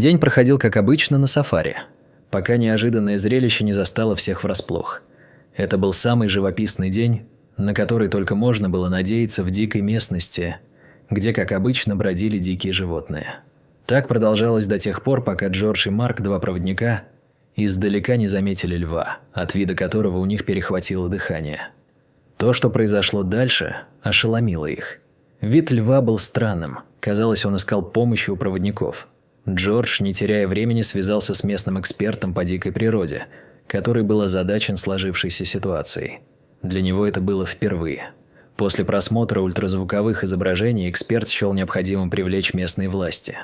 День проходил как обычно на сафари, пока неожиданное зрелище не застало всех врасплох. Это был самый живописный день, на который только можно было надеяться в дикой местности, где, как обычно, бродили дикие животные. Так продолжалось до тех пор, пока Джордж и Марк, два проводника, издалека не заметили льва, от вида которого у них перехватило дыхание. То, что произошло дальше, ошеломило их. Вид льва был странным, казалось, он искал помощи у проводников. Джордж, не теряя времени, связался с местным экспертом по дикой природе, который был озадачен сложившейся ситуацией. Для него это было впервые. После просмотра ультразвуковых изображений эксперт счел необходимым привлечь местные власти.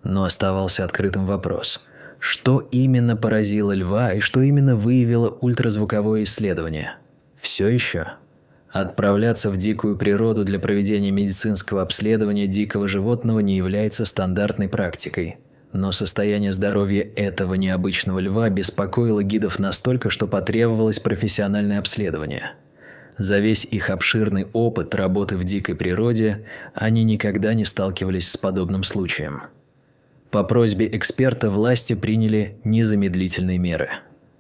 Но оставался открытым вопрос: что именно поразило льва и что именно выявило ультразвуковое исследование? Все еще? Отправляться в дикую природу для проведения медицинского обследования дикого животного не является стандартной практикой. Но состояние здоровья этого необычного льва беспокоило гидов настолько, что потребовалось профессиональное обследование. За весь их обширный опыт работы в дикой природе они никогда не сталкивались с подобным случаем. По просьбе эксперта власти приняли незамедлительные меры.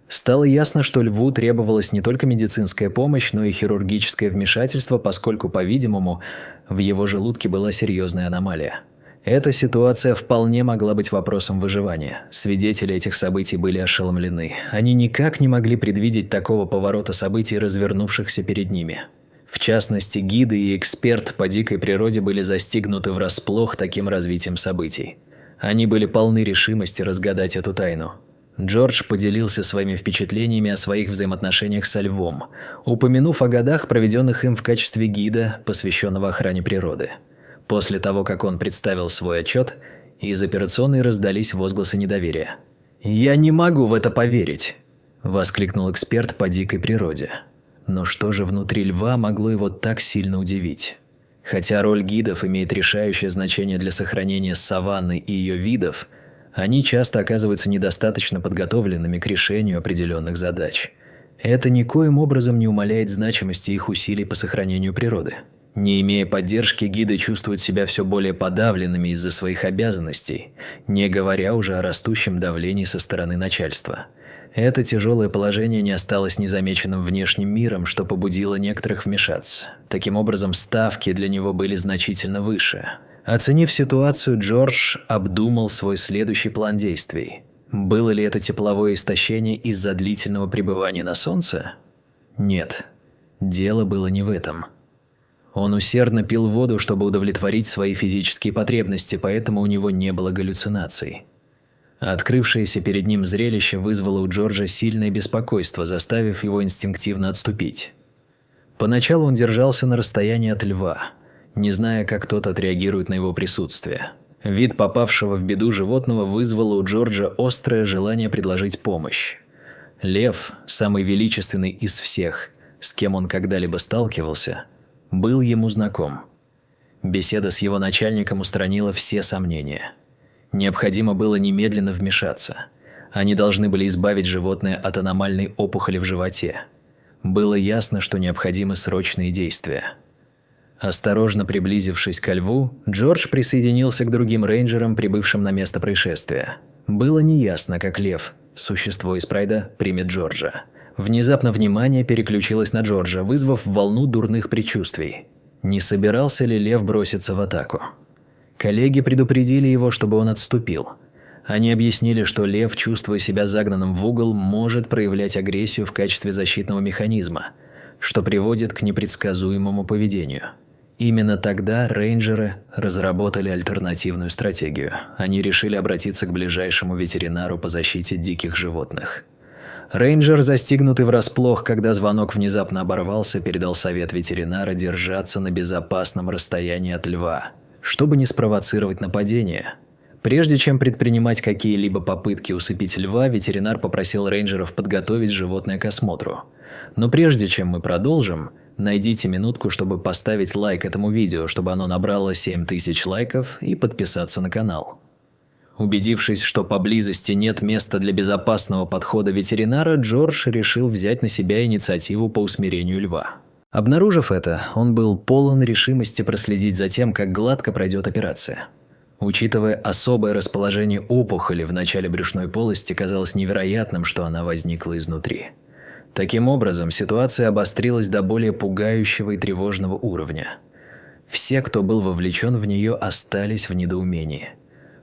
Стало ясно, что льву требовалась не только медицинская помощь, но и хирургическое вмешательство, поскольку, по-видимому, в его желудке была серьезная аномалия. Эта ситуация вполне могла быть вопросом выживания. Свидетели этих событий были ошеломлены. Они никак не могли предвидеть такого поворота событий, развернувшихся перед ними. В частности, гиды и эксперт по дикой природе были застигнуты врасплох таким развитием событий. Они были полны решимости разгадать эту тайну. Джордж поделился своими впечатлениями о своих взаимоотношениях со львом, упомянув о годах, проведенных им в качестве гида, посвященного охране природы. После того, как он представил свой отчет, из операционной раздались возгласы недоверия. «Я не могу в это поверить!» – воскликнул эксперт по дикой природе. Но что же внутри льва могло его так сильно удивить? Хотя роль гидов имеет решающее значение для сохранения саванны и ее видов, они часто оказываются недостаточно подготовленными к решению определенных задач. Это никоим образом не умаляет значимости их усилий по сохранению природы. Не имея поддержки, гиды чувствуют себя все более подавленными из-за своих обязанностей, не говоря уже о растущем давлении со стороны начальства. Это тяжелое положение не осталось незамеченным внешним миром, что побудило некоторых вмешаться. Таким образом, ставки для него были значительно выше. Оценив ситуацию, Джордж обдумал свой следующий план действий. Было ли это тепловое истощение из-за длительного пребывания на солнце? Нет, дело было не в этом. Он усердно пил воду, чтобы удовлетворить свои физические потребности, поэтому у него не было галлюцинаций. Открывшееся перед ним зрелище вызвало у Джорджа сильное беспокойство, заставив его инстинктивно отступить. Поначалу он держался на расстоянии от льва, не зная, как тот отреагирует на его присутствие. Вид попавшего в беду животного вызвало у Джорджа острое желание предложить помощь. Лев, самый величественный из всех, с кем он когда-либо сталкивался, был ему знаком. Беседа с его начальником устранила все сомнения. Необходимо было немедленно вмешаться. Они должны были избавить животное от аномальной опухоли в животе. Было ясно, что необходимы срочные действия. Осторожно приблизившись ко льву, Джордж присоединился к другим рейнджерам, прибывшим на место происшествия. Было неясно, как лев, существо из Прайда, примет Джорджа. Внезапно внимание переключилось на Джорджа, вызвав волну дурных предчувствий. Не собирался ли лев броситься в атаку? Коллеги предупредили его, чтобы он отступил. Они объяснили, что лев, чувствуя себя загнанным в угол, может проявлять агрессию в качестве защитного механизма, что приводит к непредсказуемому поведению. Именно тогда рейнджеры разработали альтернативную стратегию. Они решили обратиться к ближайшему ветеринару по защите диких животных. Рейнджер, застигнутый врасплох, когда звонок внезапно оборвался, передал совет ветеринара держаться на безопасном расстоянии от льва, чтобы не спровоцировать нападение. Прежде чем предпринимать какие-либо попытки усыпить льва, ветеринар попросил рейнджеров подготовить животное к осмотру. Но прежде чем мы продолжим, найдите минутку, чтобы поставить лайк этому видео, чтобы оно набрало 7000 лайков, и подписаться на канал. Убедившись, что поблизости нет места для безопасного подхода ветеринара, Джордж решил взять на себя инициативу по усмирению льва. Обнаружив это, он был полон решимости проследить за тем, как гладко пройдет операция. Учитывая особое расположение опухоли в начале брюшной полости, казалось невероятным, что она возникла изнутри. Таким образом, ситуация обострилась до более пугающего и тревожного уровня. Все, кто был вовлечен в нее, остались в недоумении.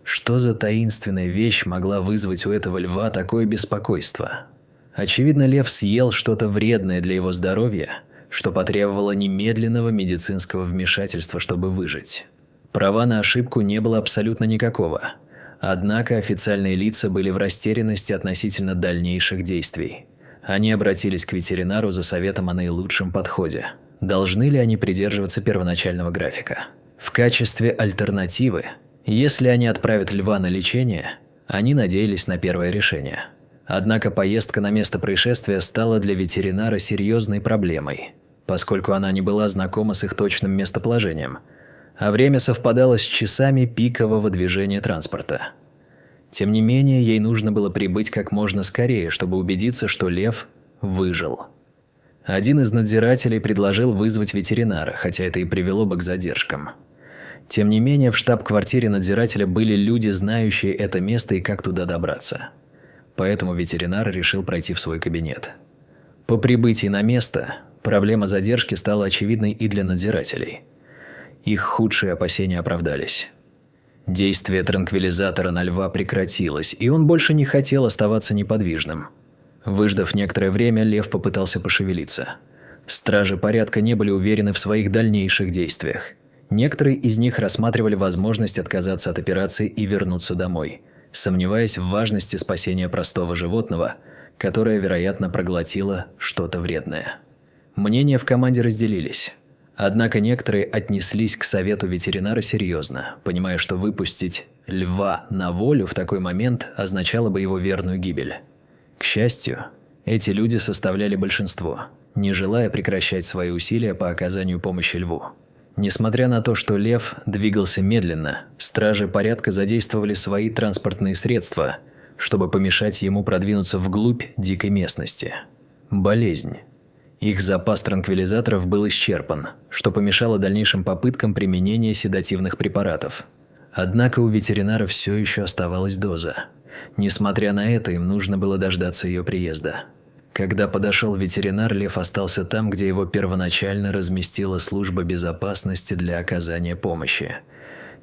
Что за таинственная вещь могла вызвать у этого льва такое беспокойство? Очевидно, лев съел что-то вредное для его здоровья, что потребовало немедленного медицинского вмешательства, чтобы выжить. Права на ошибку не было абсолютно никакого. Однако официальные лица были в растерянности относительно дальнейших действий. Они обратились к ветеринару за советом о наилучшем подходе. Должны ли они придерживаться первоначального графика? В качестве альтернативы, если они отправят льва на лечение, они надеялись на первое решение. Однако поездка на место происшествия стала для ветеринара серьезной проблемой, поскольку она не была знакома с их точным местоположением, а время совпадало с часами пикового движения транспорта. Тем не менее, ей нужно было прибыть как можно скорее, чтобы убедиться, что лев выжил. Один из надзирателей предложил вызвать ветеринара, хотя это и привело бы к задержкам. Тем не менее, в штаб-квартире надзирателя были люди, знающие это место и как туда добраться. Поэтому ветеринар решил пройти в свой кабинет. По прибытии на место проблема задержки стала очевидной и для надзирателей. Их худшие опасения оправдались. Действие транквилизатора на льва прекратилось, и он больше не хотел оставаться неподвижным. Выждав некоторое время, лев попытался пошевелиться. Стражи порядка не были уверены в своих дальнейших действиях. Некоторые из них рассматривали возможность отказаться от операции и вернуться домой, сомневаясь в важности спасения простого животного, которое, вероятно, проглотило что-то вредное. Мнения в команде разделились. Однако некоторые отнеслись к совету ветеринара серьезно, понимая, что выпустить льва на волю в такой момент означало бы его верную гибель. К счастью, эти люди составляли большинство, не желая прекращать свои усилия по оказанию помощи льву. Несмотря на то, что лев двигался медленно, стражи порядка задействовали свои транспортные средства, чтобы помешать ему продвинуться вглубь дикой местности. Болезнь. Их запас транквилизаторов был исчерпан, что помешало дальнейшим попыткам применения седативных препаратов. Однако у ветеринара все еще оставалась доза. Несмотря на это, им нужно было дождаться ее приезда. Когда подошел ветеринар, лев остался там, где его первоначально разместила служба безопасности для оказания помощи.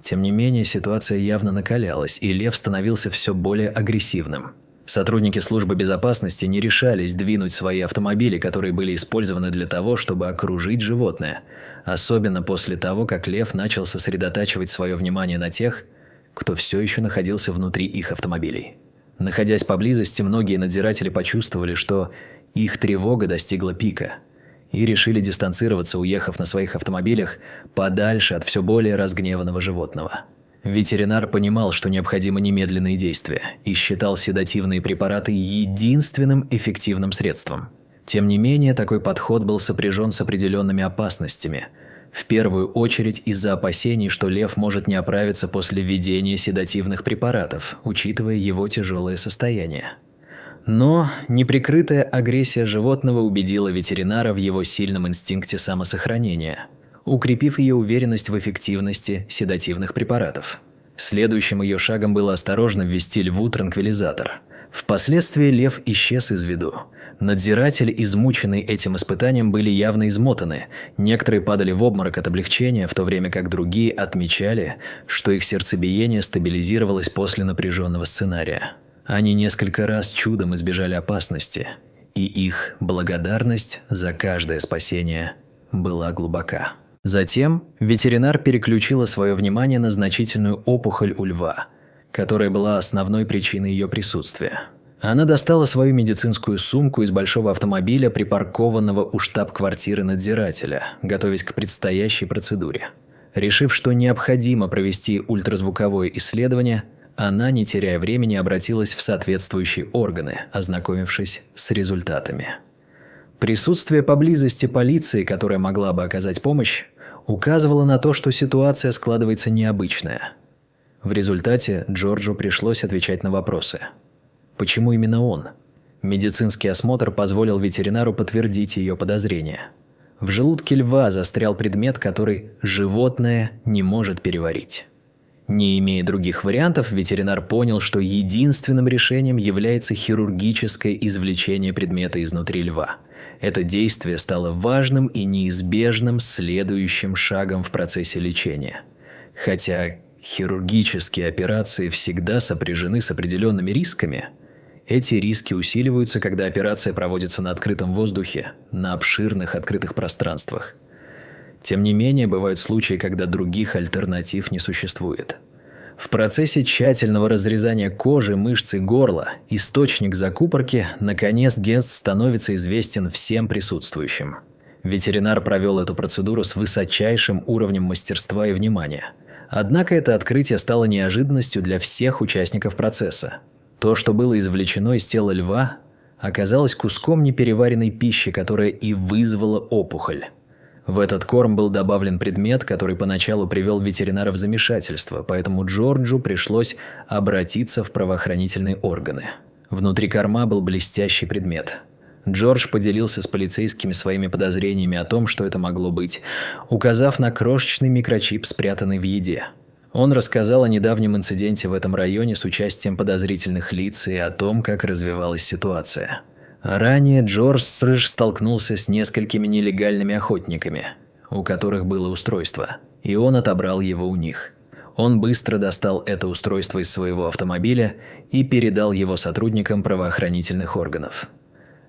Тем не менее, ситуация явно накалялась, и лев становился все более агрессивным. Сотрудники службы безопасности не решались двинуть свои автомобили, которые были использованы для того, чтобы окружить животное, особенно после того, как лев начал сосредотачивать свое внимание на тех, кто все еще находился внутри их автомобилей. Находясь поблизости, многие надзиратели почувствовали, что их тревога достигла пика, и решили дистанцироваться, уехав на своих автомобилях подальше от все более разгневанного животного. Ветеринар понимал, что необходимы немедленные действия, и считал седативные препараты единственным эффективным средством. Тем не менее, такой подход был сопряжен с определенными опасностями, в первую очередь из-за опасений, что лев может не оправиться после введения седативных препаратов, учитывая его тяжелое состояние. Но неприкрытая агрессия животного убедила ветеринара в его сильном инстинкте самосохранения, укрепив ее уверенность в эффективности седативных препаратов. Следующим ее шагом было осторожно ввести льву транквилизатор. Впоследствии лев исчез из виду. Надзиратели, измученные этим испытанием, были явно измотаны. Некоторые падали в обморок от облегчения, в то время как другие отмечали, что их сердцебиение стабилизировалось после напряженного сценария. Они несколько раз чудом избежали опасности, и их благодарность за каждое спасение была глубока. Затем ветеринар переключила свое внимание на значительную опухоль у льва, которая была основной причиной ее присутствия. Она достала свою медицинскую сумку из большого автомобиля, припаркованного у штаб-квартиры надзирателя, готовясь к предстоящей процедуре. Решив, что необходимо провести ультразвуковое исследование, она, не теряя времени, обратилась в соответствующие органы, ознакомившись с результатами. Присутствие поблизости полиции, которая могла бы оказать помощь, указывало на то, что ситуация складывается необычная. В результате Джорджу пришлось отвечать на вопросы. Почему именно он? Медицинский осмотр позволил ветеринару подтвердить ее подозрения. В желудке льва застрял предмет, который животное не может переварить. Не имея других вариантов, ветеринар понял, что единственным решением является хирургическое извлечение предмета изнутри льва. Это действие стало важным и неизбежным следующим шагом в процессе лечения. Хотя хирургические операции всегда сопряжены с определенными рисками, эти риски усиливаются, когда операция проводится на открытом воздухе, на обширных открытых пространствах. Тем не менее, бывают случаи, когда других альтернатив не существует. В процессе тщательного разрезания кожи, мышц и горла источник закупорки, наконец, Генст становится известен всем присутствующим. Ветеринар провел эту процедуру с высочайшим уровнем мастерства и внимания. Однако это открытие стало неожиданностью для всех участников процесса. То, что было извлечено из тела льва, оказалось куском непереваренной пищи, которая и вызвала опухоль. В этот корм был добавлен предмет, который поначалу привел ветеринара в замешательство, поэтому Джорджу пришлось обратиться в правоохранительные органы. Внутри корма был блестящий предмет. Джордж поделился с полицейскими своими подозрениями о том, что это могло быть, указав на крошечный микрочип, спрятанный в еде. Он рассказал о недавнем инциденте в этом районе с участием подозрительных лиц и о том, как развивалась ситуация. Ранее Джордж столкнулся с несколькими нелегальными охотниками, у которых было устройство, и он отобрал его у них. Он быстро достал это устройство из своего автомобиля и передал его сотрудникам правоохранительных органов.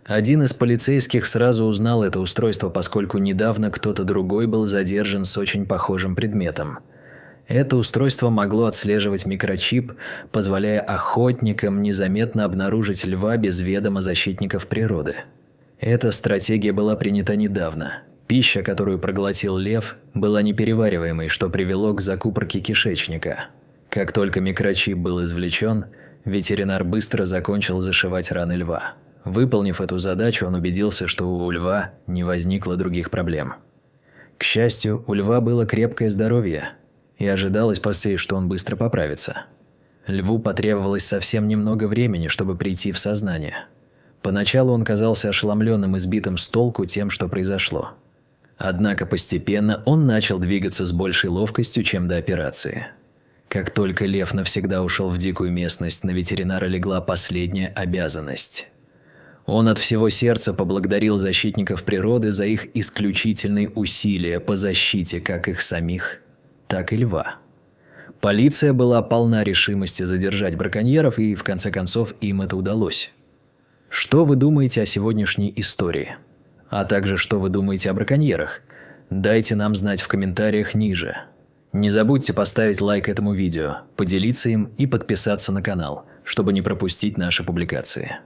Один из полицейских сразу узнал это устройство, поскольку недавно кто-то другой был задержан с очень похожим предметом. Это устройство могло отслеживать микрочип, позволяя охотникам незаметно обнаружить льва без ведома защитников природы. Эта стратегия была принята недавно. Пища, которую проглотил лев, была неперевариваемой, что привело к закупорке кишечника. Как только микрочип был извлечен, ветеринар быстро закончил зашивать раны льва. Выполнив эту задачу, он убедился, что у льва не возникло других проблем. К счастью, у льва было крепкое здоровье, и ожидалось после, что он быстро поправится. Льву потребовалось совсем немного времени, чтобы прийти в сознание. Поначалу он казался ошеломленным и сбитым с толку тем, что произошло. Однако постепенно он начал двигаться с большей ловкостью, чем до операции. Как только лев навсегда ушел в дикую местность, на ветеринара легла последняя обязанность. Он от всего сердца поблагодарил защитников природы за их исключительные усилия по защите как их самих, так и льва. Полиция была полна решимости задержать браконьеров, и в конце концов им это удалось. Что вы думаете о сегодняшней истории? А также, что вы думаете о браконьерах? Дайте нам знать в комментариях ниже. Не забудьте поставить лайк этому видео, поделиться им и подписаться на канал, чтобы не пропустить наши публикации.